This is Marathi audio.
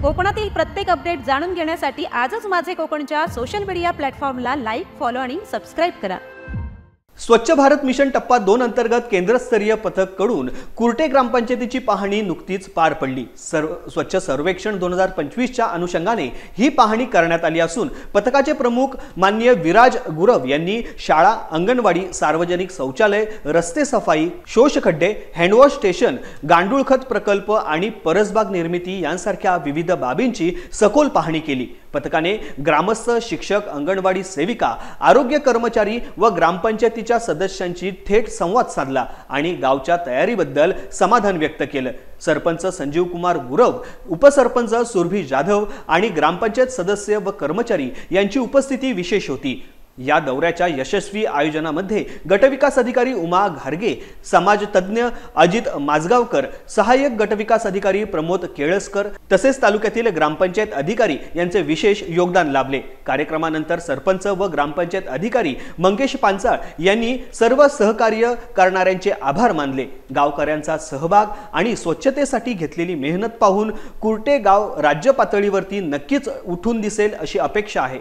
कोकणातील प्रत्येक अपडेट जाणून घेण्यासाठी आजच माझे कोकणच्या सोशल मीडिया प्लॅटफॉर्मला लाईक, फॉलो आणि सबस्क्राईब करा। स्वच्छ भारत मिशन टप्पा 2 अंतर्गत केंद्रस्तरीय पथक कडून कुर्टे ग्रामपंचायतीची पाहणी नुकतीच पार पडली। स्वच्छ सर्वेक्षण 2025 च्या अनुषंगाने ही पाहणी करण्यात आली असून पथकाचे प्रमुख माननीय विराज गुरव यांनी शाळा, अंगणवाडी, सार्वजनिक शौचालय, रस्ते सफाई, शोषखड्डे, हँडवॉश स्टेशन, गांडूळ खत प्रकल्प आणि परसबाग निर्मिती यांसारख्या विविध बाबींची सखोल पाहणी केली। पथकाने ग्रामस्थ, शिक्षक, अंगणवाडी सेविका, आरोग्य कर्मचारी व ग्रामपंचायतीच्या सदस्यांशी थेट संवाद साधला आणि गावच्या तयारीबद्दल समाधान व्यक्त केले। सरपंच संजीव कुमार गुरव, उपसरपंच सुरभी जाधव आणि ग्रामपंचायत सदस्य व कर्मचारी यांची उपस्थिती विशेष होती। या दौऱ्याच्या यशस्वी आयोजनामध्ये गटविकास अधिकारी उमा घारगे, समाज तज्ञ अजित माजगावकर, सहाय्यक गटविकास अधिकारी प्रमोद केळसकर तसेच तालुक्यातील ग्रामपंचायत अधिकारी यांचे विशेष योगदान लाभले। कार्यक्रमानंतर सरपंच व ग्रामपंचायत अधिकारी मंगेश पांचाळ यांनी सर्व सहकार्य करणाऱ्यांचे आभार मानले। गावकऱ्यांचा सहभाग आणि स्वच्छतेसाठी घेतलेली मेहनत पाहून कुर्टे गाव राज्य पातळीवरती नक्कीच उठून दिसेल अशी अपेक्षा आहे।